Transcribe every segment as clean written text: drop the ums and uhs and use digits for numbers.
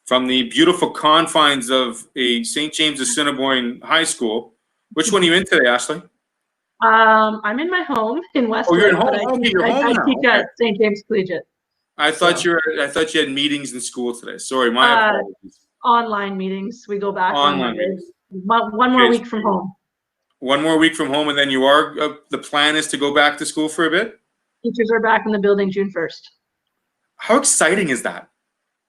from the beautiful confines of a St. James Assiniboine High School. Which one are you in today, Ashley? I'm in my home in Westwood. Oh, you're in home. I teach at St. James Collegiate. I thought you had meetings in school today. Sorry, my apologies. Online meetings. We go back online meetings. One more week from home. One more week from home, and then you are. The plan is to go back to school for a bit. Teachers are back in the building June 1st. How exciting is that?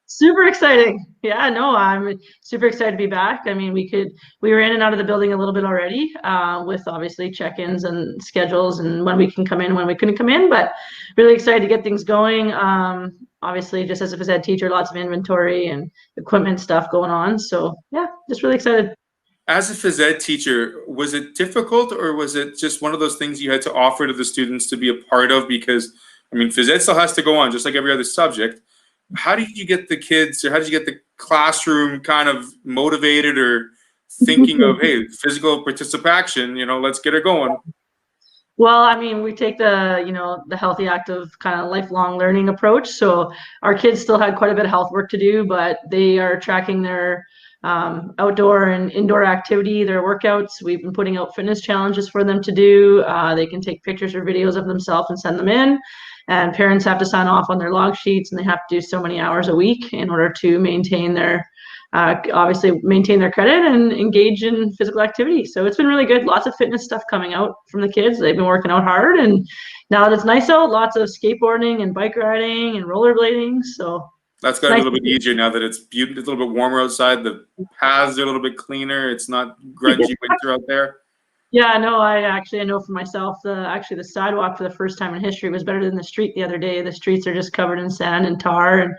Super exciting. Yeah, no, I'm super excited to be back. I mean, we were in and out of the building a little bit already, with obviously check-ins and schedules and when we can come in, when we couldn't come in, but really excited to get things going. Obviously, just as a phys ed teacher, lots of inventory and equipment stuff going on. So yeah, just really excited. As a phys ed teacher, was it difficult, or was it just one of those things you had to offer to the students to be a part of? Because, I mean, phys ed still has to go on, just like every other subject. How did you get the kids, or how did you get the classroom kind of motivated or thinking of, hey, physical participation, let's get her going? Well, I mean, we take the healthy, active kind of lifelong learning approach. So our kids still had quite a bit of health work to do, but they are tracking their outdoor and indoor activity, their workouts. We've been putting out fitness challenges for them to do. They can take pictures or videos of themselves and send them in. And parents have to sign off on their log sheets, and they have to do so many hours a week in order to maintain their, obviously maintain their credit and engage in physical activity. So it's been really good. Lots of fitness stuff coming out from the kids. They've been working out hard, and now that it's nice out, lots of skateboarding and bike riding and rollerblading. So that's got a little bit easier now that it's a little bit warmer outside. The paths are a little bit cleaner. It's not grungy winter out there. Yeah, no, I know for myself, the sidewalk for the first time in history was better than the street the other day. The streets are just covered in sand and tar, and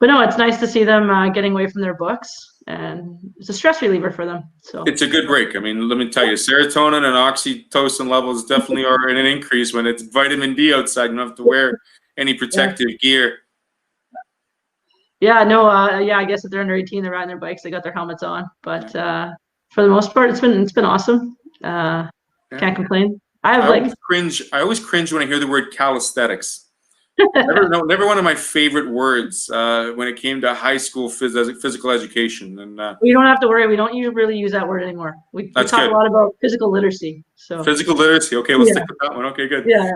but no, it's nice to see them getting away from their books, and it's a stress reliever for them. So it's a good break. I mean, let me tell you, serotonin and oxytocin levels definitely are in an increase when it's vitamin D outside. You don't have to wear any protective gear. Yeah, no, I guess if they're under 18, they're riding their bikes, they got their helmets on, but for the most part, it's been awesome. Can't complain. I always cringe when I hear the word calisthenics. Never one of my favorite words when it came to high school physical education. And you don't have to worry. We don't really use that word anymore. We talk a lot about physical literacy. So physical literacy. Okay, let's stick with that one. Okay, good. Yeah.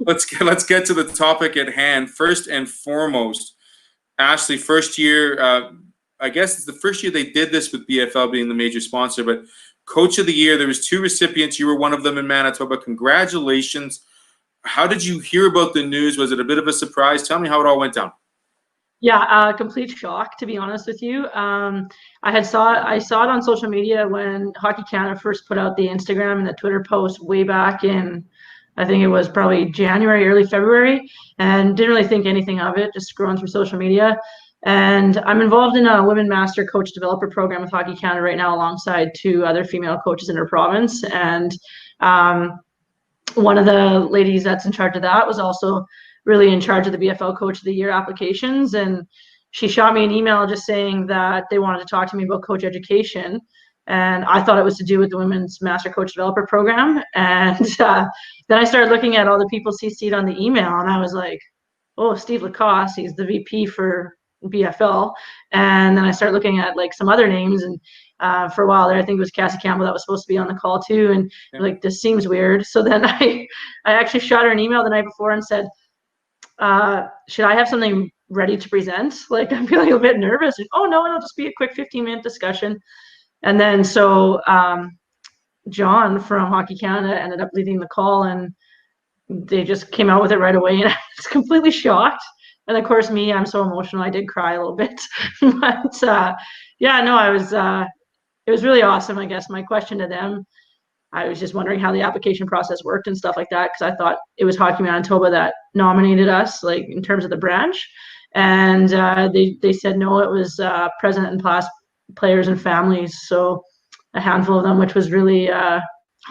let's get to the topic at hand. First and foremost, Ashley, first year. I guess it's the first year they did this with BFL being the major sponsor, but Coach of the Year, there was 2 recipients. You were one of them in Manitoba. Congratulations. How did you hear about the news? Was it a bit of a surprise? Tell me how it all went down. Yeah, complete shock, to be honest with you. I saw it on social media when Hockey Canada first put out the Instagram and the Twitter post way back in, I think it was probably January, early February, and didn't really think anything of it, just scrolling through social media. And I'm involved in a Women Master Coach Developer program with Hockey Canada right now, alongside 2 other female coaches in our province. And one of the ladies that's in charge of that was also really in charge of the BFL Coach of the Year applications. And she shot me an email just saying that they wanted to talk to me about coach education. And I thought it was to do with the Women's Master Coach Developer program. And then I started looking at all the people CC'd on the email, and I was like, oh, Steve Lacoste, he's the VP for BFL. And then I started looking at like some other names, and for a while there, I think it was Cassie Campbell that was supposed to be on the call too. And like, this seems weird. So then I actually shot her an email the night before and said, should I have something ready to present? Like, I'm feeling a bit nervous. And, oh no, it'll just be a quick 15-minute discussion. And then so John from Hockey Canada ended up leading the call, and they just came out with it right away, and I was completely shocked. And of course, me, I'm so emotional, I did cry a little bit. But yeah, no, it was really awesome. I guess my question to them, I was just wondering how the application process worked and stuff like that, because I thought it was Hockey Manitoba that nominated us, like in terms of the branch. And they said no, it was president and past players and families, so a handful of them, which was really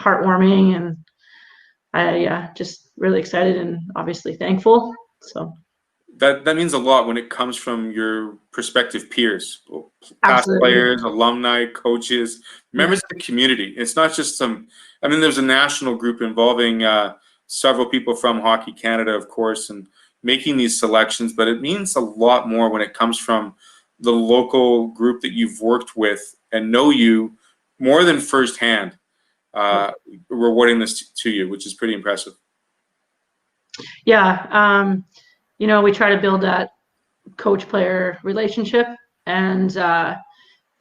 heartwarming, and I just really excited and obviously thankful. So that means a lot when it comes from your prospective peers, past players, alumni, coaches, members of the community. It's not just there's a national group involving several people from Hockey Canada, of course, and making these selections, but it means a lot more when it comes from the local group that you've worked with and know you more than firsthand, rewarding this to you, which is pretty impressive. Yeah, you know, we try to build that coach-player relationship and the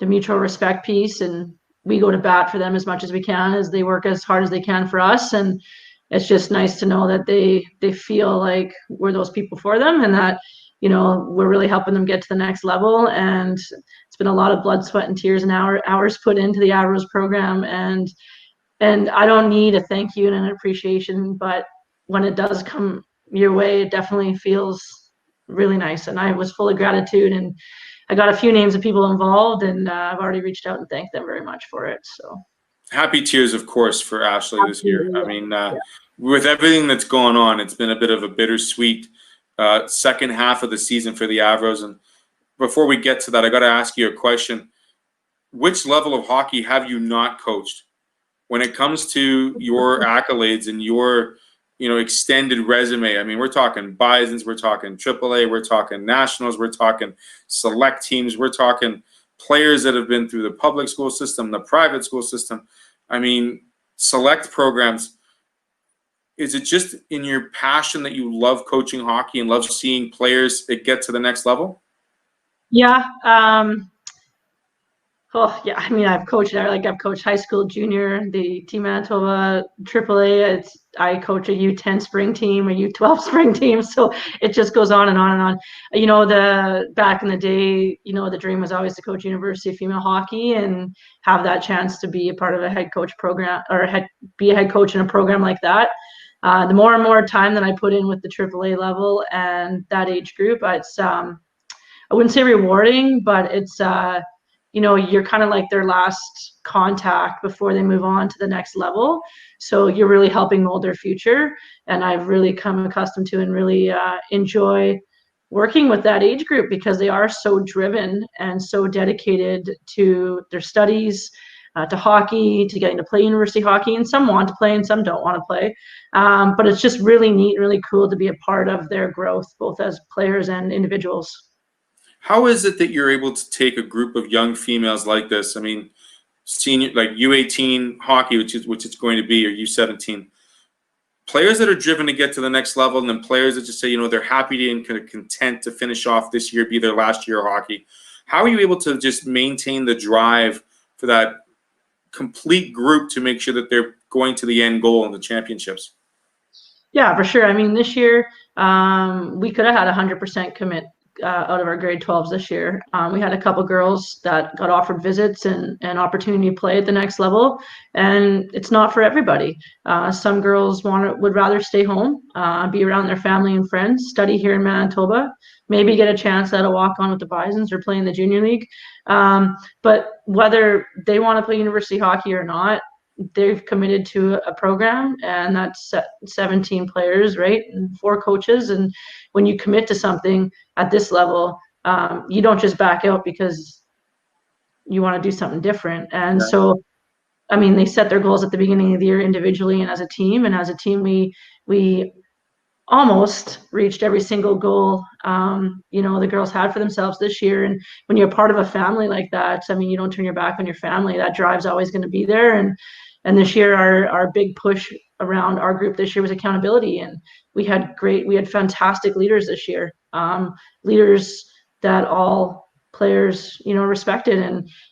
mutual respect piece, and we go to bat for them as much as we can as they work as hard as they can for us. And it's just nice to know that they feel like we're those people for them, and that, you know, we're really helping them get to the next level. And it's been a lot of blood, sweat, and tears and hours put into the Avros program. And I don't need a thank you and an appreciation, but when it does come your way, it definitely feels really nice. And I was full of gratitude, and I got a few names of people involved, and I've already reached out and thanked them very much for it. So happy tears, of course, for Ashley this year. Absolutely, I mean, with everything that's going on, it's been a bit of a bittersweet second half of the season for the Avros. And before we get to that, I got to ask you a question. Which level of hockey have you not coached? When it comes to your accolades and your, you know, extended resume, I mean, we're talking Bisons, we're talking AAA, we're talking Nationals, we're talking select teams, we're talking players that have been through the public school system, the private school system. I mean, select programs. Is it just in your passion that you love coaching hockey and love seeing players that get to the next level? yeah, oh yeah, I mean, I've coached high school, junior, the Team Manitoba, AAA. I coach a U10 spring team, a U12 spring team, so it just goes on and on and on. You know, back in the day, you know, the dream was always to coach University of Female Hockey and have that chance to be a part of a head coach program, or be a head coach in a program like that. The more and more time that I put in with the AAA level and that age group, it's I wouldn't say rewarding, but it's you know, you're kind of like their last contact before they move on to the next level. So you're really helping mold their future. And I've really come accustomed to and really enjoy working with that age group, because they are so driven and so dedicated to their studies, to hockey, to getting to play university hockey. And some want to play and some don't want to play. But it's just really neat, really cool to be a part of their growth, both as players and individuals. How is it that you're able to take a group of young females like this? I mean, senior, like U18 hockey, which it's going to be, or U17, players that are driven to get to the next level, and then players that just say, you know, they're happy and kind of content to finish off this year, be their last year of hockey. How are you able to just maintain the drive for that complete group to make sure that they're going to the end goal in the championships? Yeah, for sure. I mean, this year we could have had 100% commit out of our grade 12s this year. We had a couple girls that got offered visits and opportunity to play at the next level, and it's not for everybody. Some girls would rather stay home, be around their family and friends, study here in Manitoba, maybe get a chance at a walk-on with the Bisons or play in the junior league. But whether they want to play university hockey or not, they've committed to a program, and that's 17 players, right, and 4 coaches. And when you commit to something at this level, you don't just back out because you want to do something different. And Yeah. so, I mean, they set their goals at the beginning of the year individually and as a team. And as a team, we almost reached every single goal, you know, the girls had for themselves this year. And when you're part of a family like that, I mean, you don't turn your back on your family. That drive's always going to be there. And this year, our big push around our group this year was accountability. And we had fantastic leaders this year, leaders that all players, you know, respected,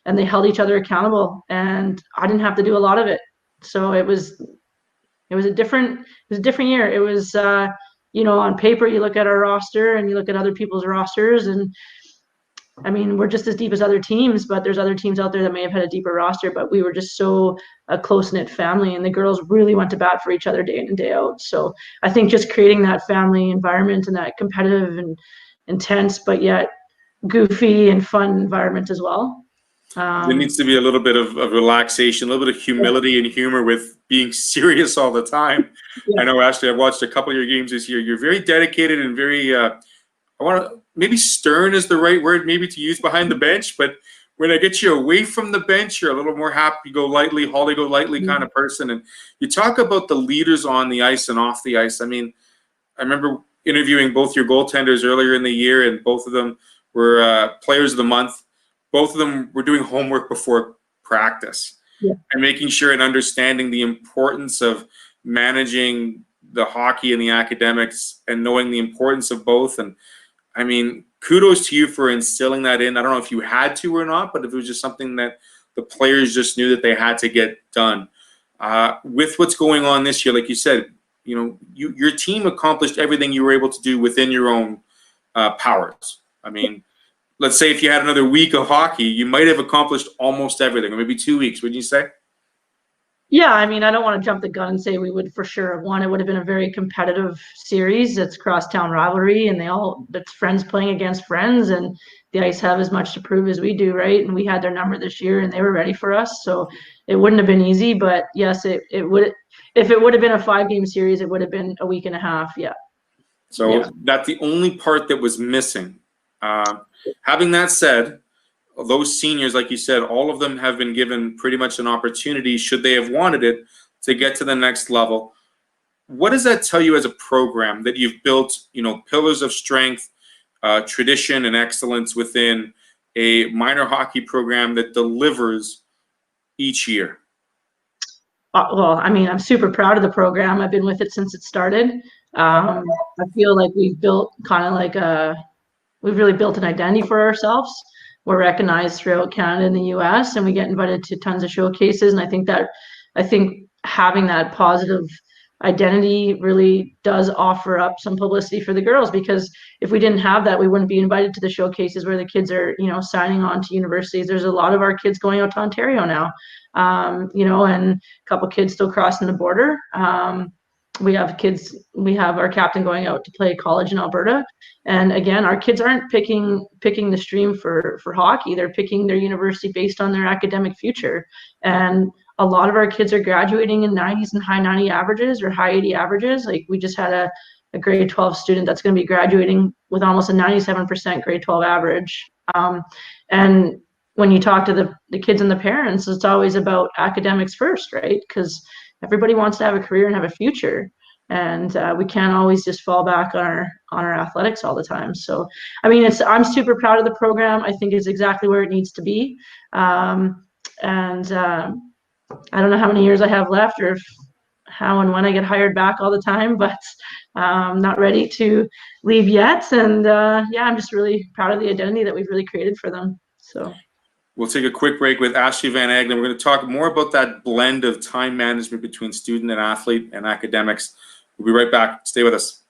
and they held each other accountable. And I didn't have to do a lot of it. So it was a different year. It was, you know, on paper, you look at our roster and you look at other people's rosters, and I mean, we're just as deep as other teams, but there's other teams out there that may have had a deeper roster, but we were just so a close-knit family, and the girls really went to bat for each other day in and day out. So I think just creating that family environment and that competitive and intense, but yet goofy and fun environment as well. There needs to be a little bit of relaxation, a little bit of humility and humor with being serious all the time. Yeah. I know, Ashley, I've watched a couple of your games this year. You're very dedicated and very, maybe stern is the right word maybe to use behind the bench, but when I get you away from the bench, you're a little more happy-go-lightly, holly-go-lightly kind of person. And you talk about the leaders on the ice and off the ice. I mean, I remember interviewing both your goaltenders earlier in the year, and both of them were players of the month. Both of them were doing homework before practice, and making sure and understanding the importance of managing the hockey and the academics and knowing the importance of both. And I mean, kudos to you for instilling that in. I don't know if you had to or not, but if it was just something that the players just knew that they had to get done. With what's going on this year, like you said, you know, your team accomplished everything you were able to do within your own powers. I mean, let's say if you had another week of hockey, you might have accomplished almost everything, or maybe 2 weeks, wouldn't you say? Yeah, I mean, I don't want to jump the gun and say we would for sure have won. It would have been a very competitive series. It's crosstown rivalry, and it's friends playing against friends, and the Ice have as much to prove as we do, right? And we had their number this year, and they were ready for us, so it wouldn't have been easy. But yes, it would. If it would have been a 5-game series, it would have been a week and a half. Yeah. So that's the only part that was missing. Having that said, those seniors, like you said, all of them have been given pretty much an opportunity, should they have wanted it, to get to the next level. What does that tell you as a program, that you've built, you know, pillars of strength, tradition, and excellence within a minor hockey program that delivers each year? Well, I mean, I'm super proud of the program. I've been with it since it started. I feel like we've built we've really built an identity for ourselves. We're recognized throughout Canada and the US, and we get invited to tons of showcases. And I think having that positive identity really does offer up some publicity for the girls, because if we didn't have that, we wouldn't be invited to the showcases where the kids are, you know, signing on to universities. There's a lot of our kids going out to Ontario now, you know, and a couple kids still crossing the border. We have our captain going out to play college in Alberta. And again, our kids aren't picking the stream for hockey. They're picking their university based on their academic future. And a lot of our kids are graduating in 90s and high 90 averages or high 80 averages. Like, we just had a grade 12 student that's going to be graduating with almost a 97% grade 12 average. And when you talk to the kids and the parents, it's always about academics first, right? Because everybody wants to have a career and have a future, and we can't always just fall back on our athletics all the time. So, I mean, I'm super proud of the program. I think it's exactly where it needs to be, and I don't know how many years I have left, or how and when I get hired back all the time, but I'm not ready to leave yet. And yeah, I'm just really proud of the identity that we've really created for them. So. We'll take a quick break with Ashley van Aggelen. We're going to talk more about that blend of time management between student and athlete and academics. We'll be right back. Stay with us.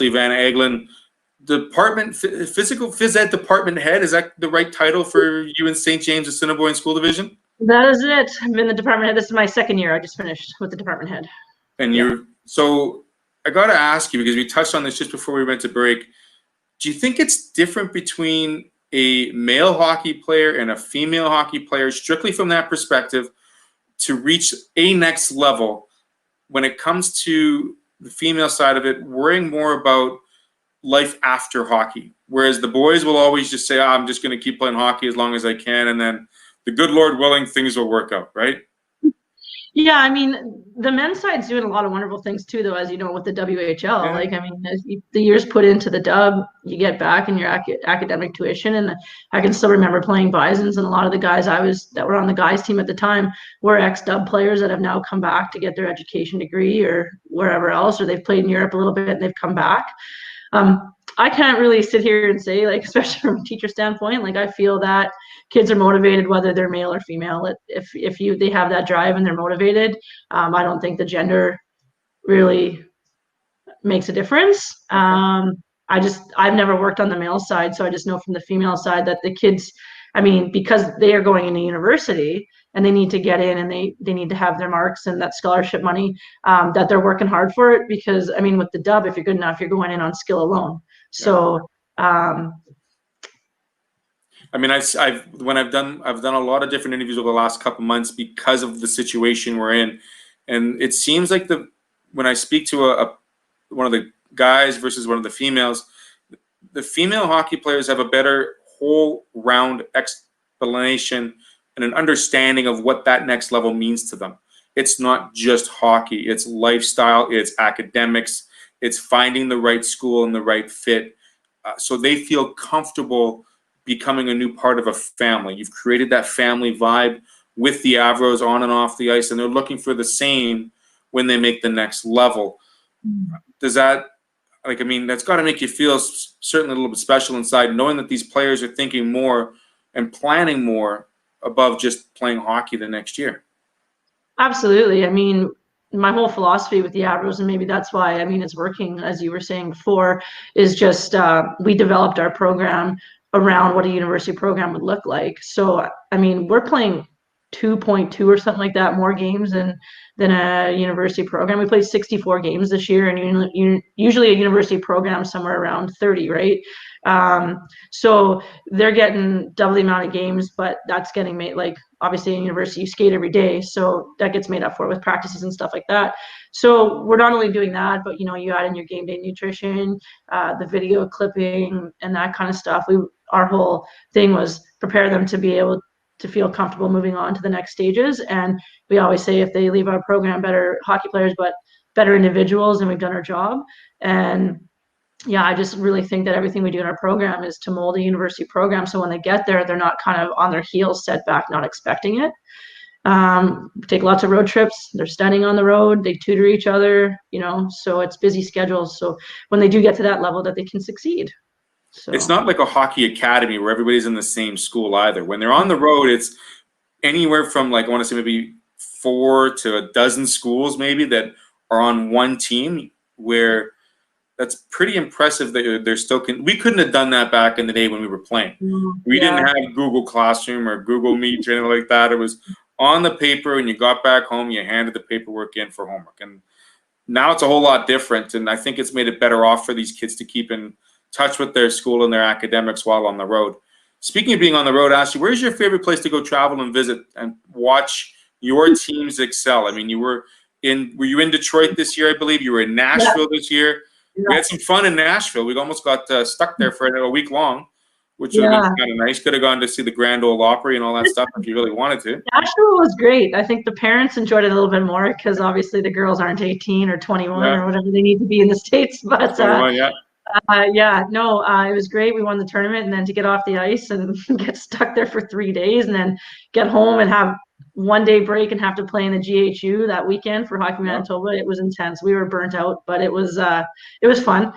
Van Aggelen, physical phys ed department head. Is that the right title for you in St. James Assiniboine School Division? That is it. I've been the department head. This is my second year. I just finished with the department head. And so I got to ask you, because we touched on this just before we went to break. Do you think it's different between a male hockey player and a female hockey player, strictly from that perspective, to reach a next level when it comes to the female side of it, worrying more about life after hockey? Whereas the boys will always just say, I'm just going to keep playing hockey as long as I can, and then the good Lord willing, things will work out, right? Yeah, I mean, the men's side's doing a lot of wonderful things too, though, as you know, with the WHL. Yeah. Like, I mean, as the years put into the dub, you get back in your academic tuition. And I can still remember playing Bisons, and a lot of the guys that were on the guys team at the time were ex-dub players that have now come back to get their education degree or wherever else, or they've played in Europe a little bit and they've come back. I can't really sit here and say, like, especially from a teacher standpoint, like, I feel that kids are motivated whether they're male or female. If they have that drive and they're motivated, I don't think the gender really makes a difference. I've never worked on the male side, so I just know from the female side that the kids, I mean, because they are going into university and they need to get in and they need to have their marks and that scholarship money, that they're working hard for it. Because, I mean, with the dub, if you're good enough, you're going in on skill alone. So, I mean, I've done a lot of different interviews over the last couple months because of the situation we're in, and it seems like when I speak to one of the guys versus one of the females, the female hockey players have a better whole round explanation and an understanding of what that next level means to them. It's not just hockey; it's lifestyle, it's academics, it's finding the right school and the right fit, so they feel comfortable becoming a new part of a family. You've created that family vibe with the Avros on and off the ice, and they're looking for the same when they make the next level. Does that, like, I mean, that's got to make you feel certainly a little bit special inside, knowing that these players are thinking more and planning more above just playing hockey the next year. Absolutely. I mean, my whole philosophy with the Avros, and maybe that's why, I mean, it's working, as you were saying before, is just we developed our program around what a university program would look like. So, I mean, we're playing 2.2 or something like that more games than a university program. We played 64 games this year, and usually a university program somewhere around 30, right? So they're getting double the amount of games, but that's getting made, like, obviously in university you skate every day, so that gets made up for with practices and stuff like that. So we're not only doing that, but, you know, you add in your game day nutrition, the video clipping and that kind of stuff. Our whole thing was prepare them to be able to feel comfortable moving on to the next stages. And we always say, if they leave our program better hockey players, but better individuals, and we've done our job. And yeah, I just really think that everything we do in our program is to mold a university program, so when they get there, they're not kind of on their heels, set back, not expecting it. We take lots of road trips. They're studying on the road. They tutor each other, you know, so it's busy schedules. So when they do get to that level, that they can succeed. So it's not like a hockey academy where everybody's in the same school either. When they're on the road, it's anywhere from, like, I want to say maybe 4 to a dozen schools maybe that are on one team, where that's pretty impressive that they're still we couldn't have done that back in the day when we were playing. We didn't have Google Classroom or Google Meet or anything like that. It was on the paper, and you got back home, you handed the paperwork in for homework. And now it's a whole lot different, and I think it's made it better off for these kids to keep in touch with their school and their academics while on the road. Speaking of being on the road, Ashley, where's your favorite place to go travel and visit and watch your teams excel? I mean, were you in Detroit this year, I believe? You were in Nashville this year. Yeah. We had some fun in Nashville. We almost got stuck there for a week long, which would have been kind of nice. Could have gone to see the Grand Ole Opry and all that stuff if you really wanted to. Nashville was great. I think the parents enjoyed it a little bit more because obviously the girls aren't 18 or 21 or whatever they need to be in the States. But it was great. We won the tournament, and then to get off the ice and get stuck there for 3 days, and then get home and have 1 day break and have to play in the GHU that weekend for Hockey Manitoba. It was intense. We were burnt out, but it was fun.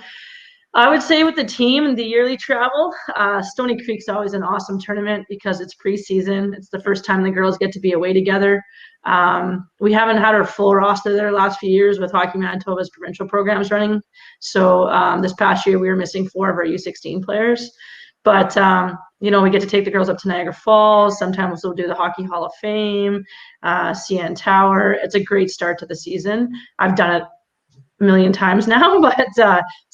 I would say with the team and the yearly travel, Stony Creek's always an awesome tournament because it's preseason. It's the first time the girls get to be away together. We haven't had our full roster there the last few years with Hockey Manitoba's provincial programs running. So this past year we were missing 4 of our U16 players. But, we get to take the girls up to Niagara Falls. Sometimes we'll do the Hockey Hall of Fame, CN Tower. It's a great start to the season. I've done it a million times now, but it's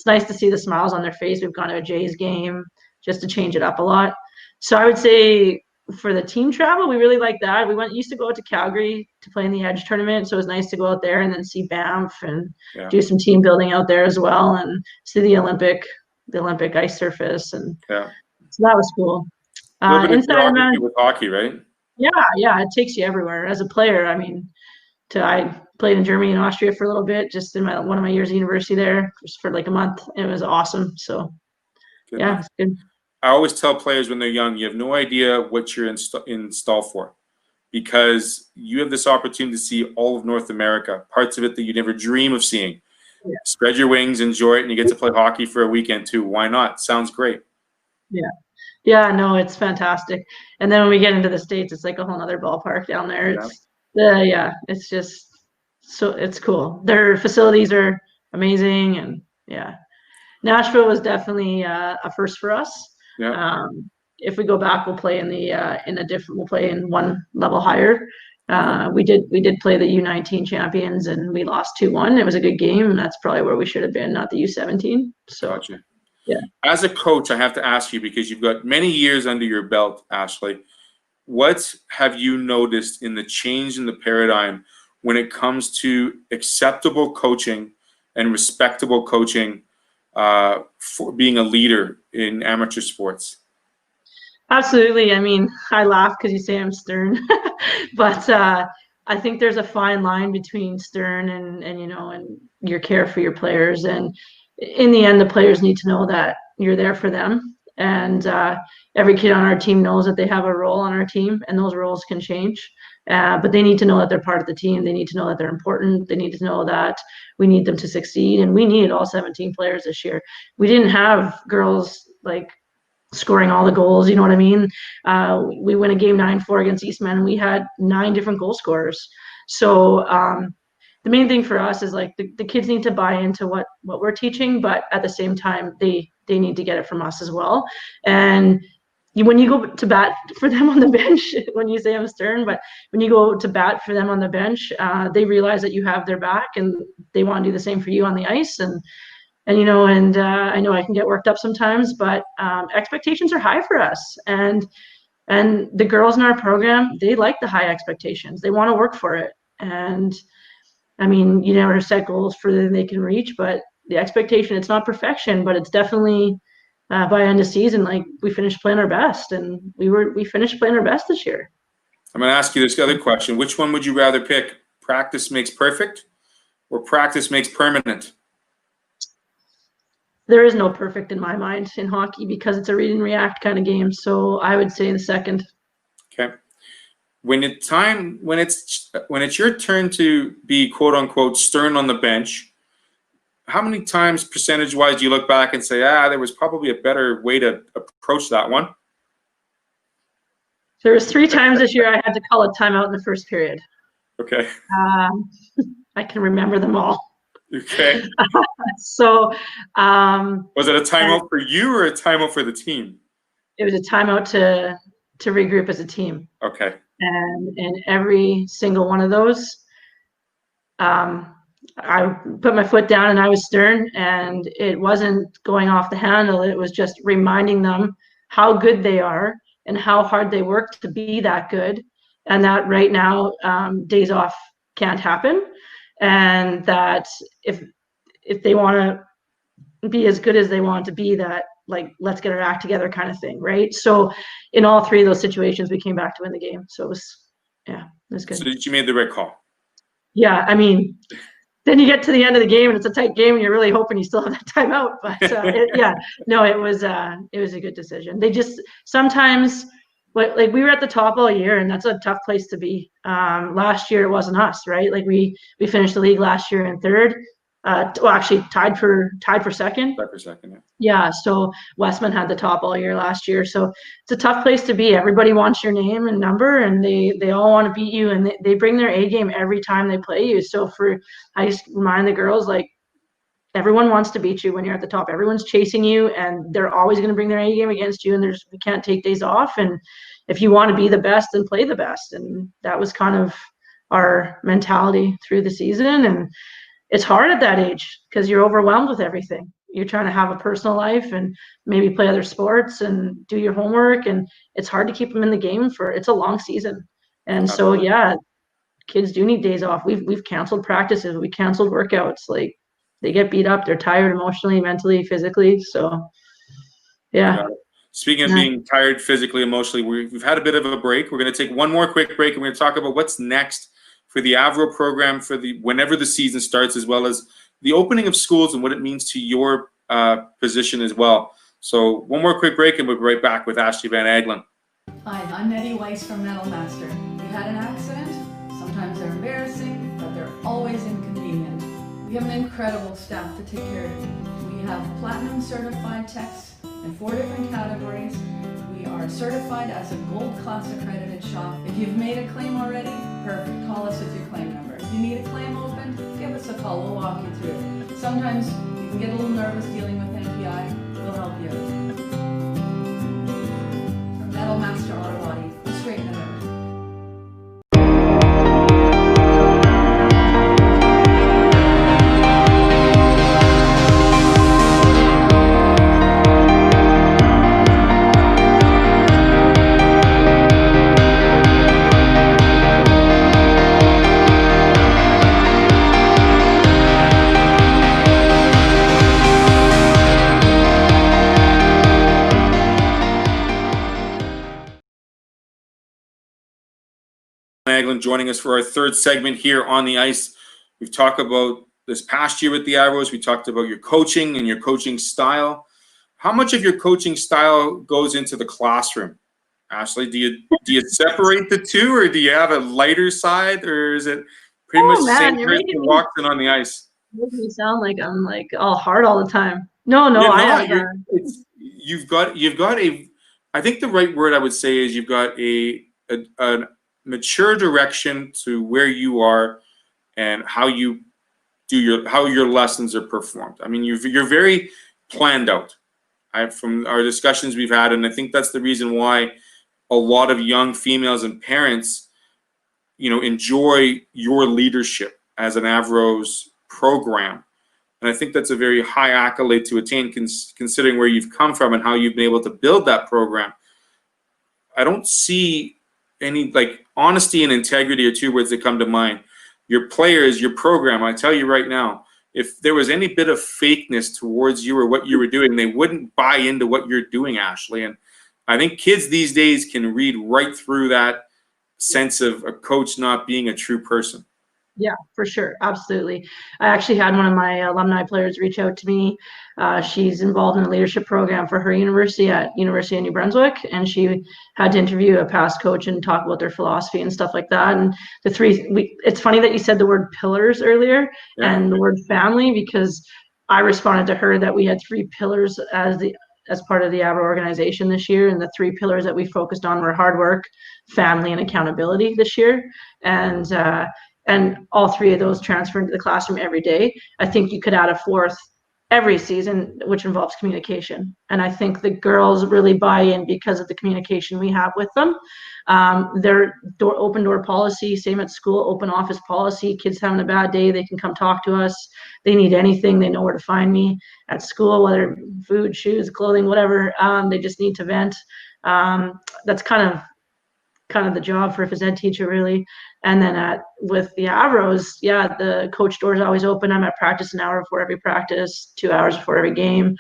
nice to see the smiles on their face. We've gone to a Jays game just to change it up a lot. So I would say for the team travel, we really like that. We used to go out to Calgary to play in the Edge tournament, so it was nice to go out there and then see Banff and do some team building out there as well, and see the Olympic ice surface, and so that was cool. A little bit of geography with hockey, right? Yeah, it takes you everywhere as a player. I mean, I played in Germany and Austria for a little bit, just in one of my years of university there, just for like a month. It was awesome. So Good yeah, enough. it's good. I always tell players when they're young, you have no idea what you're in stall for, because you have this opportunity to see all of North America, parts of it that you never dream of seeing. Yeah. Spread your wings, enjoy it, and you get to play hockey for a weekend too. Why not? Sounds great. Yeah. Yeah, no, it's fantastic. And then when we get into the States, it's like a whole other ballpark down there. It's just it's cool. Their facilities are amazing, and yeah. Nashville was definitely a first for us. Yeah. If we go back, we'll play we'll play in one level higher. We did play the U19 champions, and we lost 2-1. It was a good game, and that's probably where we should have been, not the U17. So Gotcha. yeah. As a coach, I have to ask you, because you've got many years under your belt, Ashley, what have you noticed in the change in the paradigm when it comes to acceptable coaching and respectable coaching for being a leader in amateur sports? Absolutely. I mean, I laugh because you say I'm stern, but I think there's a fine line between stern and your care for your players. And in the end, the players need to know that you're there for them. And every kid on our team knows that they have a role on our team, and those roles can change. But they need to know that they're part of the team. They need to know that they're important. They need to know that we need them to succeed. And we needed all 17 players this year. We didn't have girls like scoring all the goals, you know what I mean? We win a game 9-4 against Eastman, and we had 9 different goal scorers. So the main thing for us is like the kids need to buy into what we're teaching, but at the same time, they need to get it from us as well. And when you go to bat for them on the bench, when you say I'm stern, but when you go to bat for them on the bench, they realize that you have their back, and they want to do the same for you on the ice. And I know I can get worked up sometimes, but expectations are high for us. And the girls in our program, they like the high expectations. They want to work for it. And I mean, you never set goals further than they can reach, but the expectation, it's not perfection, but it's definitely by end of season, like we finished playing our best, and we finished playing our best this year. I'm going to ask you this other question. Which one would you rather pick? Practice makes perfect, or practice makes permanent? There is no perfect in my mind in hockey, because it's a read and react kind of game. So I would say the second. Okay. When it's your turn to be quote unquote stern on the bench, how many times percentage wise do you look back and say, there was probably a better way to approach that one? There was 3 times this year I had to call a timeout in the first period. Okay. I can remember them all. Okay. So was it a timeout for you or a timeout for the team? It was a timeout to regroup as a team. Okay. And in every single one of those, I put my foot down and I was stern, and it wasn't going off the handle. It was just reminding them how good they are and how hard they work to be that good, and that right now days off can't happen, and that if they want to be as good as they want to be, that like, let's get our act together kind of thing, right? So in all 3 of those situations, we came back to win the game. So it was good. So you made the right call. Yeah, I mean, then you get to the end of the game and it's a tight game, and you're really hoping you still have that timeout. But it was a good decision. They just sometimes, like we were at the top all year, and that's a tough place to be. Last year it wasn't us, right? Like we finished the league last year in 3rd. Actually tied for second. Tied for second, yeah. Yeah, so Westman had the top all year last year. So it's a tough place to be. Everybody wants your name and number, and they all want to beat you, and they bring their A game every time they play you. So I just remind the girls, like, everyone wants to beat you when you're at the top. Everyone's chasing you, and they're always going to bring their A game against you, and we can't take days off. And if you want to be the best, then play the best. And that was kind of our mentality through the season. And it's hard at that age because you're overwhelmed with everything. You're trying to have a personal life and maybe play other sports and do your homework, and it's hard to keep them in the game it's a long season. And so, yeah, kids do need days off. We've canceled practices. We canceled workouts. Like, they get beat up. They're tired emotionally, mentally, physically. So, yeah. Speaking of being tired physically, emotionally, we've had a bit of a break. We're going to take one more quick break, and we're going to talk about what's next for the Avro program for whenever the season starts, as well as the opening of schools and what it means to your position as well. So one more quick break, and we'll be right back with Ashley van Aggelen. Hi, I'm Nettie Weiss from Metal Master. You had an accident? Sometimes they're embarrassing, but they're always inconvenient. We have an incredible staff to take care of you. We have platinum certified techs in 4 different categories. We are certified as a gold class accredited shop. If you've made a claim already, perfect. Call us with your claim number. If you need a claim opened, give us a call. We'll walk you through it. Sometimes you can get a little nervous dealing with NPI. We'll help you out. From Metal Master Auto Body, straighten it out. Aggelen joining us for our third segment here on the ice. We've talked about this past year with the Avros. We talked about your coaching and your coaching style. How much of your coaching style goes into the classroom? Ashley, do you separate the two, or do you have a lighter side, or is it pretty much the same person who walks in on the ice? Makes me sound like I'm like all hard all the time. No, you've got a. I think the right word I would say is you've got a mature direction to where you are and how you do how your lessons are performed. I mean, you're very planned out. From our discussions we've had, and I think that's the reason why a lot of young females and parents, enjoy your leadership as an Avros program. And I think that's a very high accolade to attain, considering where you've come from and how you've been able to build that program. I don't see any, honesty and integrity are 2 words that come to mind. Your players, your program, I tell you right now, if there was any bit of fakeness towards you or what you were doing, they wouldn't buy into what you're doing, Ashley. And I think kids these days can read right through that sense of a coach not being a true person. Yeah, for sure. Absolutely. I actually had one of my alumni players reach out to me. She's involved in a leadership program for her university at University of New Brunswick, and she had to interview a past coach and talk about their philosophy and stuff like that. And it's funny that you said the word pillars earlier and the word family, because I responded to her that we had 3 pillars as part of the Avro organization this year, and the 3 pillars that we focused on were hard work, family, and accountability this year. And all 3 of those transfer into the classroom every day. I think you could add a 4th every season, which involves communication. And I think the girls really buy in because of the communication we have with them. Their open door policy, same at school, open office policy. Kids having a bad day, they can come talk to us. They need anything, they know where to find me. At school, whether food, shoes, clothing, whatever, they just need to vent. That's kind of the job for a phys ed teacher, really. And then with the Avros, the coach door is always open. I'm at practice an hour before every practice, 2 hours before every game.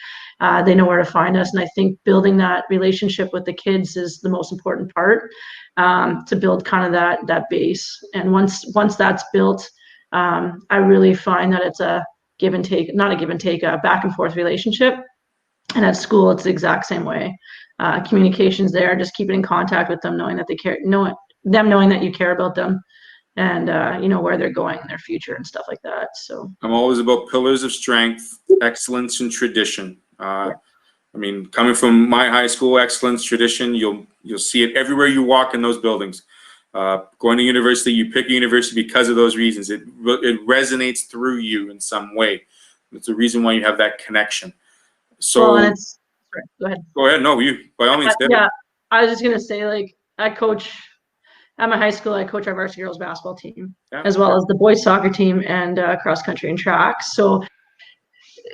They know where to find us. And I think building that relationship with the kids is the most important part, to build kind of that base. And once that's built, I really find that it's a give and take, not a give and take, a back and forth relationship. And at school, it's the exact same way. Communication's there, just keeping in contact with them, knowing that they care, knowing that you care about them, and where they're going in their future and stuff like that. So I'm always about pillars of strength, excellence, and tradition. I mean, coming from my high school, excellence, tradition, you'll see it everywhere you walk in those buildings. Going to university, you pick a university because of those reasons. It resonates through you in some way. It's the reason why you have that connection. So sorry, go ahead. Go ahead. No, you by all means. I was just gonna say, I coach at my high school. I coach our varsity girls basketball team, as well as the boys soccer team and cross country and track. So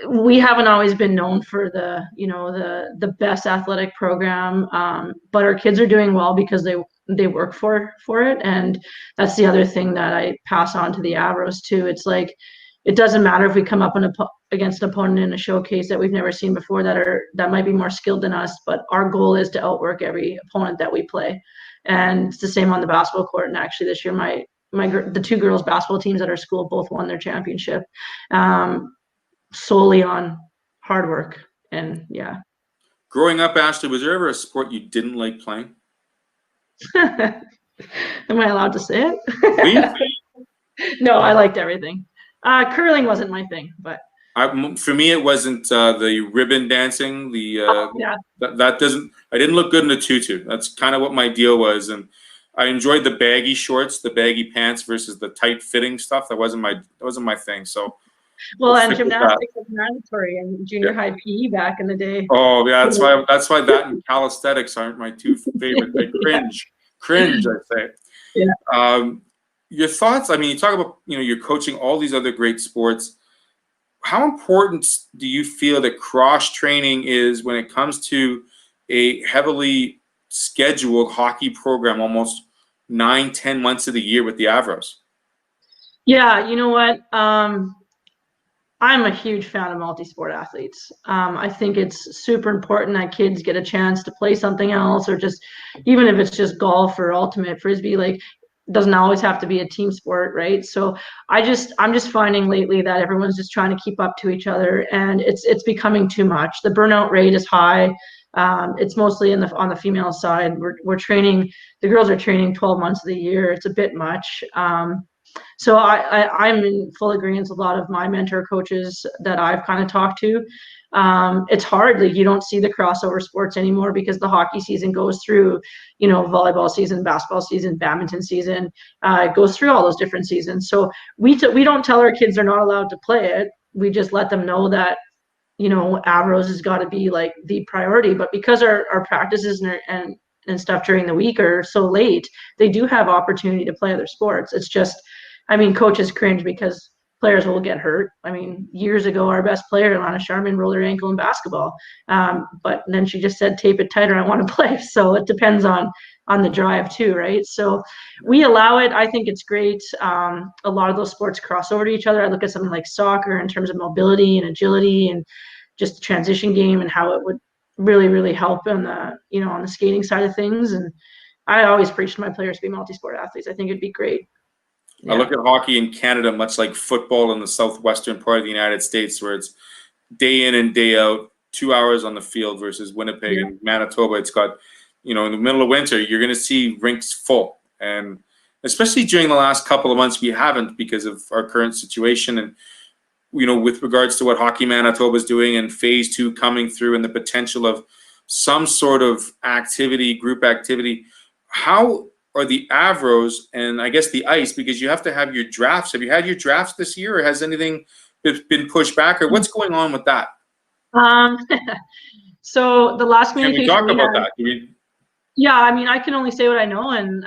we haven't always been known for the best athletic program, but our kids are doing well because they work for it, and that's the other thing that I pass on to the Avros too. It's like, it doesn't matter if we come up against an opponent in a showcase that we've never seen before that might be more skilled than us, but our goal is to outwork every opponent that we play. And it's the same on the basketball court. And actually this year, the 2 girls basketball teams at our school both won their championship, solely on hard work. And yeah. Growing up, Ashley, was there ever a sport you didn't like playing? Am I allowed to say it? No, I liked everything. Curling wasn't my thing, but for me, it wasn't the ribbon dancing. yeah. That doesn't. I didn't look good in a tutu. That's kind of what my deal was, and I enjoyed the baggy shorts, the baggy pants versus the tight fitting stuff. That wasn't my thing. So. Well, and gymnastics was mandatory in junior high PE back in the day. Oh yeah, that's why that and calisthenics aren't my 2 favorite. I cringe. I say. Yeah. Your thoughts? I mean, you talk about you're coaching all these other great sports. How important do you feel that cross training is when it comes to a heavily scheduled hockey program, almost 9-10 months of the year with the Avros? Yeah, you know what? I'm a huge fan of multi-sport athletes. I think it's super important that kids get a chance to play something else, or just even if it's just golf or ultimate frisbee, like it doesn't always have to be a team sport, right? So I'm just finding lately that everyone's just trying to keep up to each other, and it's becoming too much. The burnout rate is high. It's mostly on the female side. We're training. The girls are training 12 months of the year. It's a bit much. So I'm in full agreement with a lot of my mentor coaches that I've kind of talked to. It's hard. Like, you don't see the crossover sports anymore because the hockey season goes through, volleyball season, basketball season, badminton season. It goes through all those different seasons. So we don't tell our kids they're not allowed to play it. We just let them know that, Avros has got to be like the priority. But because our practices and stuff during the week are so late, they do have opportunity to play other sports. It's just, coaches cringe because players will get hurt. Years ago, our best player, Lana Sharman, rolled her ankle in basketball. But then she just said, tape it tighter, I want to play. So it depends on the drive too, right? So we allow it. I think it's great. A lot of those sports cross over to each other. I look at something like soccer in terms of mobility and agility and just the transition game and how it would really, really help on the skating side of things. And I always preach to my players to be multi-sport athletes. I think it'd be great. Yeah. I look at hockey in Canada much like football in the southwestern part of the United States, where it's day in and day out, 2 hours on the field, versus Winnipeg and Manitoba. It's got, in the middle of winter, you're going to see rinks full. And especially during the last couple of months, we haven't because of our current situation. And, with regards to what Hockey Manitoba is doing and phase 2 coming through and the potential of some sort of activity, group activity, how are the Avros and I guess the ice, because you have to have your drafts. Have you had your drafts this year, or has anything been pushed back, or what's going on with that? So the last communication. Can we talk about that? Yeah, I can only say what I know, and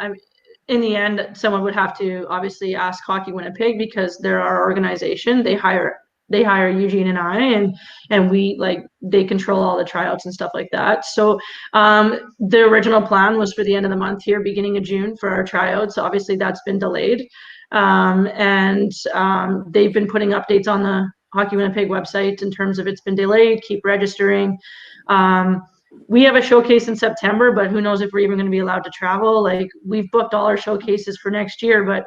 in the end, someone would have to obviously ask Hockey Winnipeg because they're our organization. They hire Eugene and I, and we they control all the tryouts and stuff like that. So the original plan was for the end of the month here, beginning of June, for our tryouts. So obviously that's been delayed, and they've been putting updates on the Hockey Winnipeg website in terms of it's been delayed. Keep registering. We have a showcase in September, but who knows if we're even going to be allowed to travel. We've booked all our showcases for next year, but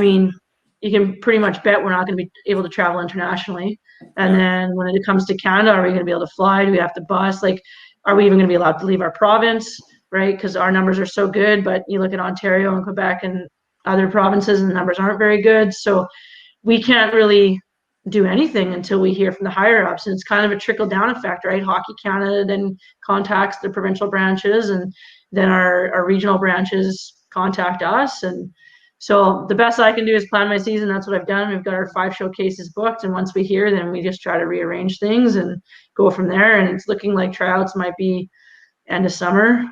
you can pretty much bet we're not going to be able to travel internationally. And then when it comes to Canada, are we going to be able to fly? Do we have to bus? Are we even going to be allowed to leave our province, right? Because our numbers are so good, but you look at Ontario and Quebec and other provinces and the numbers aren't very good. So we can't really do anything until we hear from the higher ups. And it's kind of a trickle down effect, right? Hockey Canada then contacts the provincial branches, and then our regional branches contact us. And so the best I can do is plan my season. That's what I've done. We've got our 5 showcases booked, and once we hear, then we just try to rearrange things and go from there. And it's looking like tryouts might be end of summer,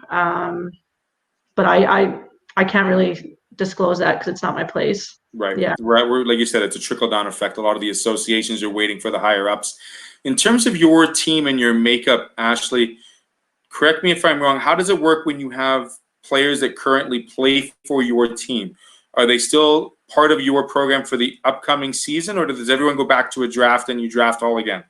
but I can't really disclose that because it's not my place. Right. Yeah. We're, like you said, it's a trickle-down effect. A lot of the associations are waiting for the higher-ups. In terms of your team and your makeup, Ashley, correct me if I'm wrong, how does it work when you have players that currently play for your team? Are they still part of your program for the upcoming season, or does everyone go back to a draft and you draft all again?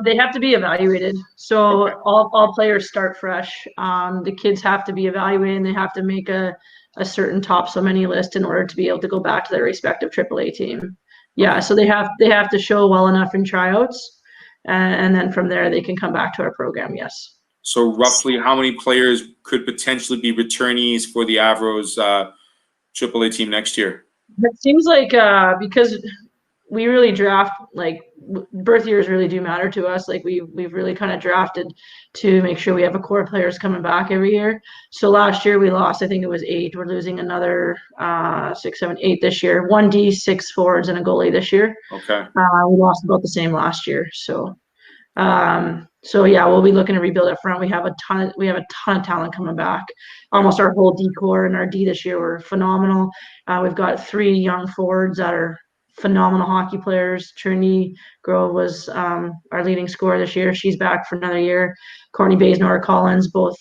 They have to be evaluated. So all players start fresh. The kids have to be evaluated, and they have to make a certain top so many list in order to be able to go back to their respective AAA team. Yeah, so they have to show well enough in tryouts, and then from there they can come back to our program. Yes. So roughly, how many players could potentially be returnees for the Avros AAA team next year? It seems like because we really draft, like birth years really do matter to us. Like we've really kind of drafted to make sure we have a core of players coming back every year. So last year we lost, I think it was 8. We're losing another 6, 7, 8 this year. 1D, 6 forwards, and a goalie this year. Okay. We lost about the same last year. So yeah, we'll be looking to rebuild up front. We have a ton of talent coming back. Almost our whole D core and our D this year were phenomenal. We've got 3 young forwards that are phenomenal hockey players. Trinity Grove was our leading scorer this year. She's back for another year. Courtney Bays, Nora Collins, both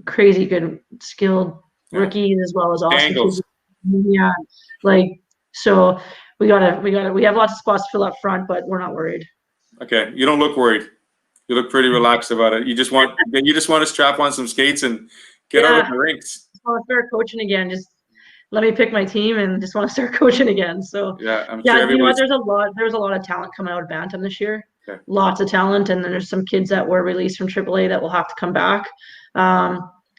crazy good, skilled rookies, as well as Austin. Yeah, like so we have lots of spots to fill up front, but we're not worried. Okay, you don't look worried. You look pretty relaxed about it. You just want to strap on some skates and get out of the rinks. Just want to start coaching again. Just let me pick my team and just want to start coaching again. So yeah, I'm sure you know what, there's a lot of talent coming out of Bantam this year. Okay. Lots of talent, and then there's some kids that were released from AAA that will have to come back.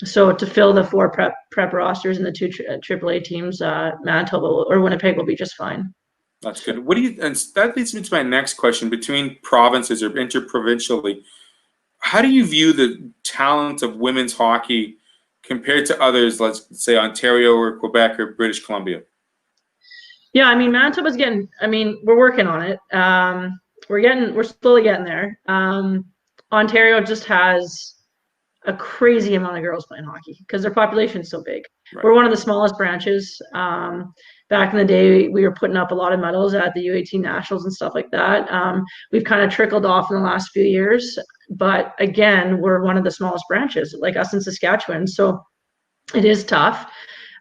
So to fill the 4 prep rosters and the 2 AAA teams, Manitoba or Winnipeg will be just fine. That's good. And that leads me to my next question. Between provinces or interprovincially, how do you view the talent of women's hockey compared to others, let's say Ontario or Quebec or British Columbia? Yeah, I mean, Manitoba's getting, we're working on it. We're slowly getting there. Ontario just has a crazy amount of girls playing hockey because their population is so big. Right. We're one of the smallest branches. Back in the day, we were putting up a lot of medals at the U18 Nationals and stuff like that. We've kind of trickled off in the last few years, but again, we're one of the smallest branches, like us in Saskatchewan. So it is tough.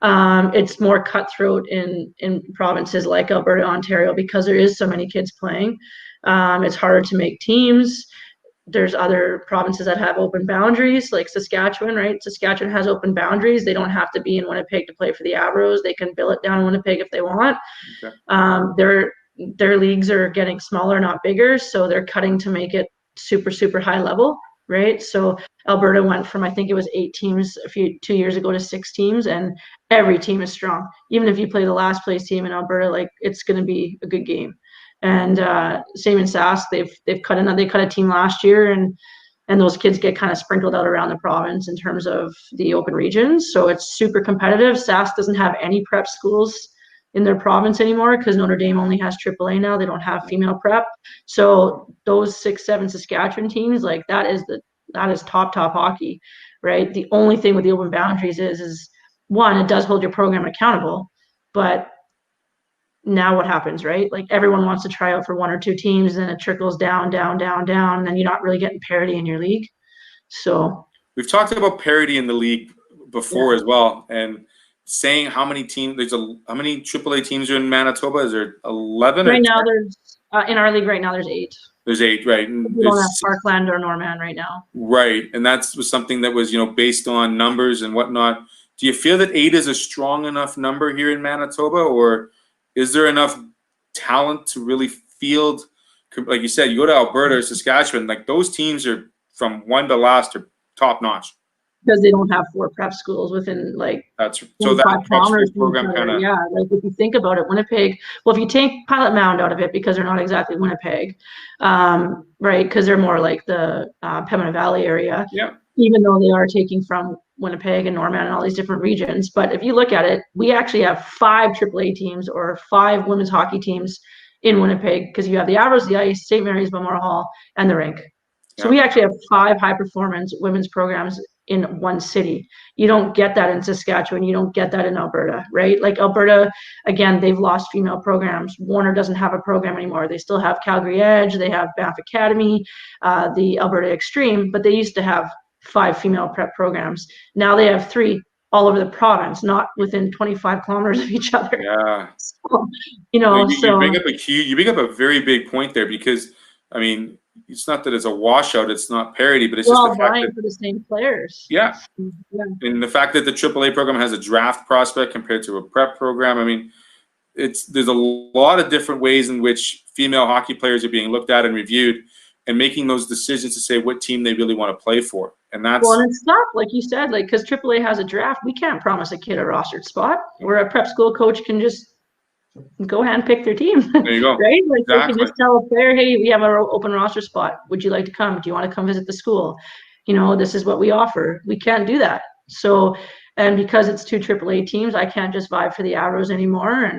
It's more cutthroat in provinces like Alberta, Ontario, because there is so many kids playing. It's harder to make teams. There's other provinces that have open boundaries, like Saskatchewan, right? Saskatchewan has open boundaries. They don't have to be in Winnipeg to play for the Avros. They can bill it down in Winnipeg if they want. Okay. Their leagues are getting smaller, not bigger, so they're cutting to make it super, super high level, right? So Alberta went from, I think it was 8 teams 2 years ago to 6 teams, and every team is strong. Even if you play the last place team in Alberta, like it's going to be a good game. And same in Sask, they cut a team last year, and those kids get kind of sprinkled out around the province in terms of the open regions. So it's super competitive. Sask doesn't have any prep schools in their province anymore because Notre Dame only has AAA now. They don't have female prep. So those 6, 7 Saskatchewan teams, like that is top hockey, right? The only thing with the open boundaries is one, it does hold your program accountable, but now what happens, right? Like everyone wants to try out for 1 or 2 teams, and it trickles down, and then you're not really getting parity in your league. So we've talked about parity in the league before as well, and saying how many teams how many AAA teams are in Manitoba? Is there 11? Right now, there's in our league right now there's 8. There's 8, right? And we don't have Parkland or Norman right now. Right, and that was something that was based on numbers and whatnot. Do you feel that 8 is a strong enough number here in Manitoba, or is there enough talent to really field? Like you said, you go to Alberta or Saskatchewan, like those teams are from 1 to last are top notch. Because they don't have 4 prep schools within like that's so that prep school program kind of like if you think about it, Winnipeg. Well, if you take Pilot Mound out of it because they're not exactly Winnipeg, right? Because they're more like the Pembina Valley area. Yeah. Even though they are taking from Winnipeg and Norman and all these different regions, but if you look at it, we actually have 5 AAA teams or 5 women's hockey teams in Winnipeg because you have the Avros, the Ice, St. Mary's, Balmoral Hall, and the Rink. So we actually have 5 high-performance women's programs in one city. You don't get that in Saskatchewan. You don't get that in Alberta, right? Like Alberta, again, they've lost female programs. Warner doesn't have a program anymore. They still have Calgary Edge. They have Banff Academy, the Alberta Extreme, but they used to have 5 female prep programs. Now they have 3. all over the province, not within 25 kilometers of each other. Yeah. So, you know, you bring up a very big point there, because I mean, it's not that it's a washout, it's not parity, but it's we're just all the fact vying that, for the same players. yeah, Yeah. and the fact that the AAA program has a draft prospect compared to a prep program. I mean, there's a lot of different ways in which female hockey players are being looked at and reviewed, and making those decisions to say what team they really want to play for. And that's, well, and it's tough, like you said, like, because AAA has a draft, we can't promise a kid a rostered spot. Where a prep school coach can just go ahead and pick their team. there you go. Right? Like, Exactly. they can just tell a player, hey, we have an open roster spot. Would you like to come? Do you want to come visit the school? You know, this is what we offer. We can't do that. So, and because it's 2 AAA teams, I can't just vibe for the Avros anymore.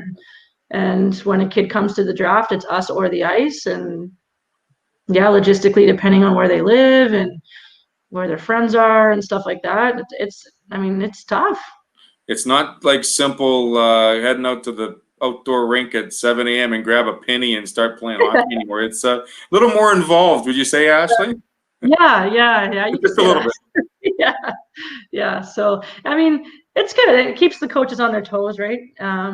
And when a kid comes to the draft, it's us or the ice. And yeah, logistically, depending on where they live and where their friends are and stuff like that, I mean, it's tough. It's not like simple heading out to the outdoor rink at 7 a.m. and grab a penny and start playing hockey anymore. It's a little more involved, would you say, Ashley? Yeah. You Just a little bit. Yeah. So, I mean, it's good. It keeps the coaches on their toes, right?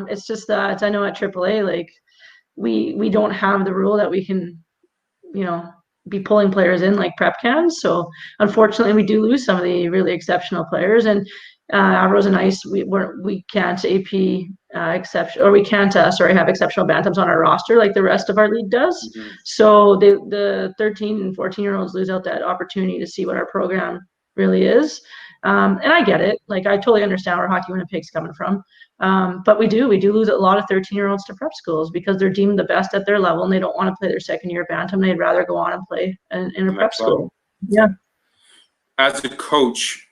It's just that I know at AAA, like, we don't have the rule that we can, you know, be pulling players in like prep cans. So unfortunately, we do lose some of the really exceptional players. And Avros and Ice, we can't exception, or we can't have exceptional bantams on our roster like the rest of our league does. Mm-hmm. So the 13 and 14-year-olds lose out that opportunity to see what our program really is. And I get it. Like, I totally understand where Hockey Winnipeg's coming from. But we do lose a lot of 13-year-olds to prep schools because they're deemed the best at their level and they don't want to play their second year bantam. They'd rather go on and play in a prep school. Yeah. As a coach,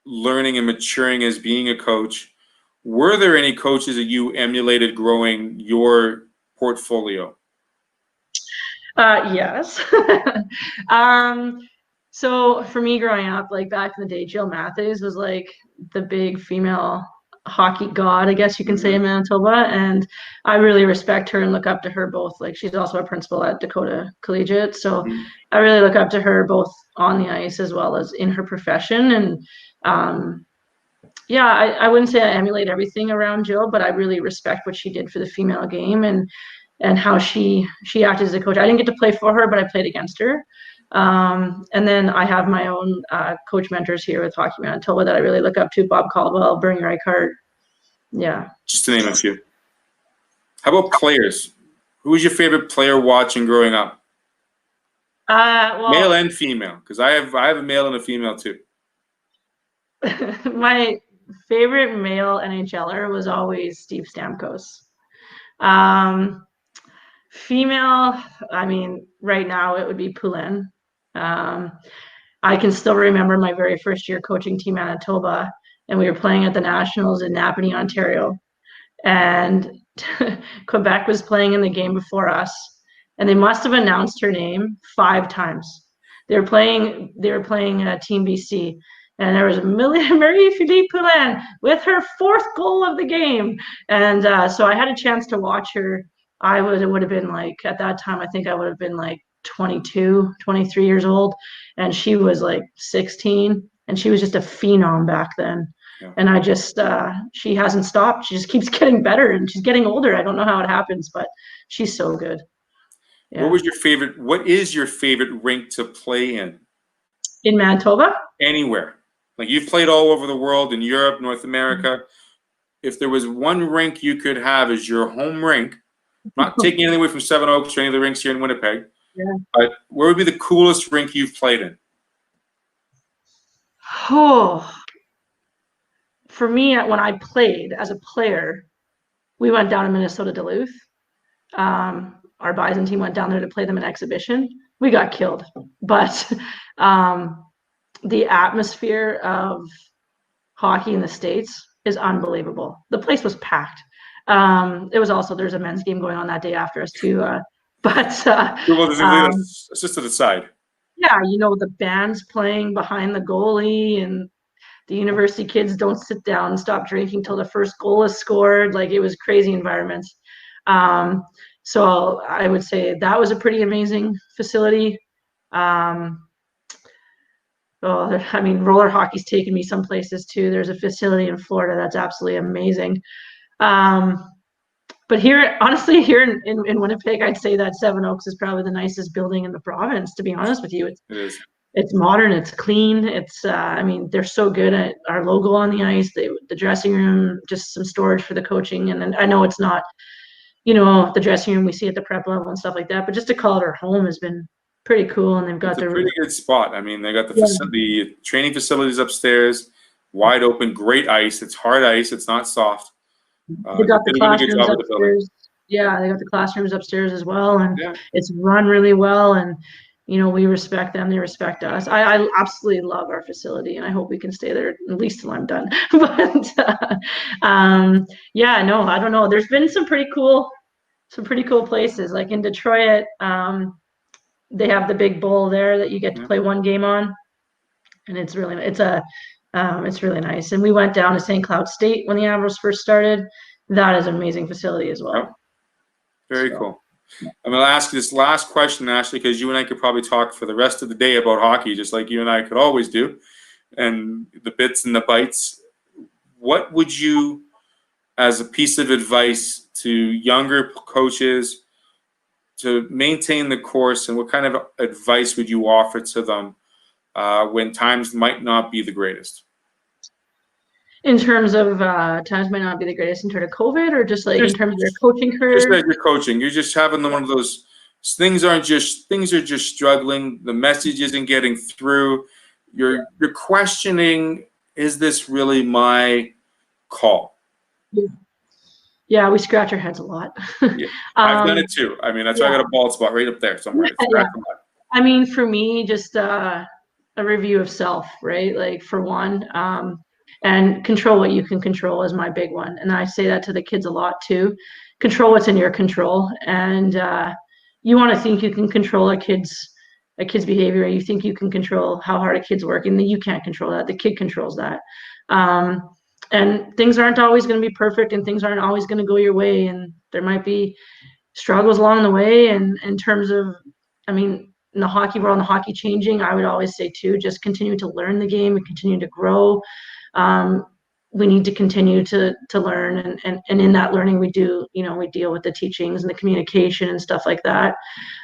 learning and maturing as being a coach, were there any coaches that you emulated growing your portfolio? Yes. So for me growing up, like back in the day, Jill Matthews was like the big female hockey god, I guess you can say, in Manitoba. And I really respect her and look up to her both. Like, she's also a principal at Dakota Collegiate. So I really look up to her both on the ice as well as in her profession. And yeah, I wouldn't say I emulate everything around Jill, but I really respect what she did for the female game and how she acted as a coach. I didn't get to play for her, but I played against her. And then I have my own coach mentors here with Hockey Manitoba that I really look up to: Bob Caldwell, Bernie Reichart. Yeah. Just to name a few. How about players? Who was your favorite player watching growing up? Well, male and female, because I have a male and a female too. My favorite male NHLer was always Steve Stamkos. Female, I mean, right now it would be Poulin. I can still remember my very first year coaching Team Manitoba, and we were playing at the Nationals in Napanee, Ontario. And Quebec was playing in the game before us, and they must have announced her name 5 times. They were playing Team BC, and there was Marie-Philippe Poulin with her 4th goal of the game. And so I had a chance to watch her. It would have been like, at that time, I think I would have been like 22, 23 years old. And she was like 16, and she was just a phenom back then. Yeah. And I just, she hasn't stopped. She just keeps getting better, and she's getting older. I don't know how it happens, but she's so good. Yeah. What is your favorite rink to play in? In Manitoba? Anywhere. Like, you've played all over the world, in Europe, North America. If there was one rink you could have as your home rink, not taking anything away from Seven Oaks or any of the rinks here in Winnipeg, but where would be the coolest rink you've played in? Oh, for me, when I played as a player, we went down to Minnesota Duluth. Our Bison team went down there to play them in exhibition. We got killed, but the atmosphere of hockey in the States is unbelievable. The place was packed. It was also, there's a men's game going on that day after us too. It's just to the side. Yeah, you know, the band's playing behind the goalie, and the university kids don't sit down and stop drinking till the first goal is scored. Like, it was crazy environments. So I would say that was a pretty amazing facility. But I mean, roller hockey's taken me some places too. There's a facility in Florida that's absolutely amazing. But here, honestly, here in Winnipeg, I'd say that Seven Oaks is probably the nicest building in the province, to be honest with you. It is. It's modern, it's clean. It's, I mean, they're so good at our logo on the ice, the dressing room, just some storage for the coaching. And then I know it's not, you know, the dressing room we see at the prep level and stuff like that, but just to call it our home has been pretty cool. And they've got a pretty good spot. I mean, they got the training facilities upstairs, wide open, great ice. It's hard ice. It's not soft. They got the classrooms upstairs. Yeah, they got the classrooms upstairs as well, and it's run really well. And you know, we respect them; they respect us. I absolutely love our facility, and I hope we can stay there at least till I'm done. But yeah, no, I don't know. There's been some pretty cool places, like in Detroit. They have the big bowl there that you get to play one game on, and it's really nice. And we went down to St. Cloud State when the Avros first started. That is an amazing facility as well. Yep. Very cool. I'm going to ask you this last question, Ashley, because you and I could probably talk for the rest of the day about hockey, just like you and I could always do, and the bits and the bytes. What would you, as a piece of advice to younger coaches to maintain the course, and what kind of advice would you offer to them when times might not be the greatest? In terms of times might not be the greatest in terms of COVID, or just like in terms of your coaching career? Just like your coaching. You're just having one of those things are just struggling. The message isn't getting through. You're questioning, is this really my call? Yeah, we scratch our heads a lot. Yeah, I've done it too. I mean, that's why I got a bald spot right up there somewhere. I mean, for me, just a review of self, right? Like for one, and control what you can control is my big one. And I say that to the kids a lot too. Control what's in your control. And you want to think you can control a kid's behavior. You think you can control how hard a kid's working. You can't control that. The kid controls that. And things aren't always going to be perfect, and things aren't always going to go your way. And there might be struggles along the way. And in terms of, I mean, in the hockey world, and the hockey changing, I would always say too, just continue to learn the game and continue to grow. We need to continue to learn, and in that learning we deal with the teachings and the communication and stuff like that.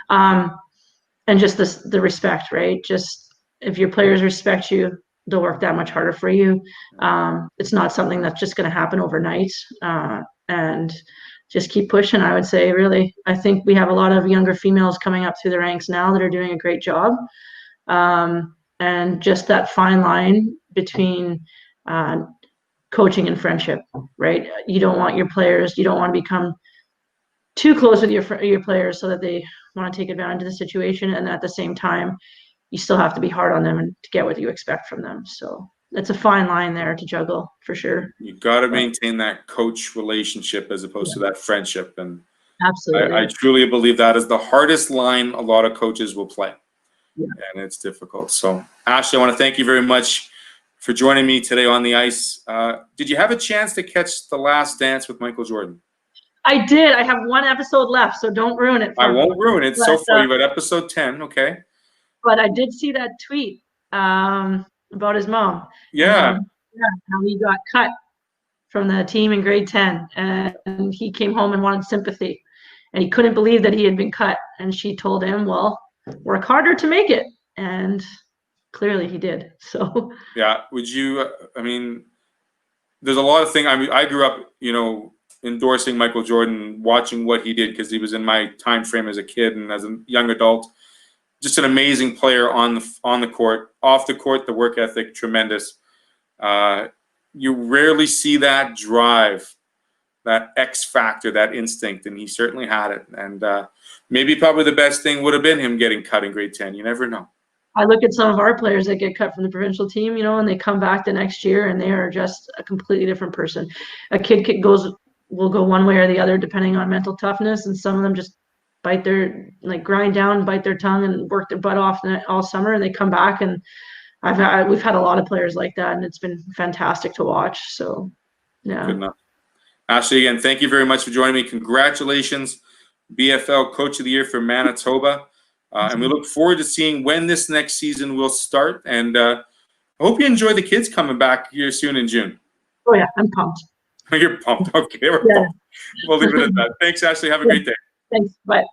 And just the respect, right? Just if your players respect you, they'll work that much harder for you. It's not something that's just going to happen overnight. And just keep pushing, I would say, really. I think we have a lot of younger females coming up through the ranks now that are doing a great job. And just that fine line between coaching and friendship, right? You don't want your players, you don't want to become too close with your players so that they want to take advantage of the situation. And at the same time, you still have to be hard on them and to get what you expect from them. So it's a fine line there to juggle for sure. You got to maintain that coach relationship as opposed to that friendship. And absolutely, I truly believe that is the hardest line a lot of coaches will play. And it's difficult. So Ashley, I want to thank you very much for joining me today on the ice. Did you have a chance to catch The Last Dance with Michael Jordan? I did. I have one episode left, so don't ruin it. I won't ruin it. So far, you've got episode 10, okay? But I did see that tweet about his mom. Yeah. How he got cut from the team in grade 10, and he came home and wanted sympathy, and he couldn't believe that he had been cut. And she told him, "Well, work harder to make it," and clearly he did. So yeah, would you? I mean, there's a lot of things. I mean, I grew up, endorsing Michael Jordan, watching what he did because he was in my time frame as a kid and as a young adult. Just an amazing player on the court, off the court. The work ethic, tremendous. You rarely see that drive, that X factor, that instinct, and he certainly had it. And maybe probably the best thing would have been him getting cut in grade 10. You never know. I look at some of our players that get cut from the provincial team, and they come back the next year and they are just a completely different person. A kid will go one way or the other depending on mental toughness, and some of them just grind down, bite their tongue, and work their butt off all summer, and they come back. And we've had a lot of players like that, and it's been fantastic to watch. So, yeah. Good enough. Ashley, again, thank you very much for joining me. Congratulations, BFL Coach of the Year for Manitoba. And we look forward to seeing when this next season will start. And I hope you enjoy the kids coming back here soon in June. Oh yeah, I'm pumped. You're pumped. Okay, we'll leave it at that. Thanks, Ashley. Have a great day. Thanks. Bye.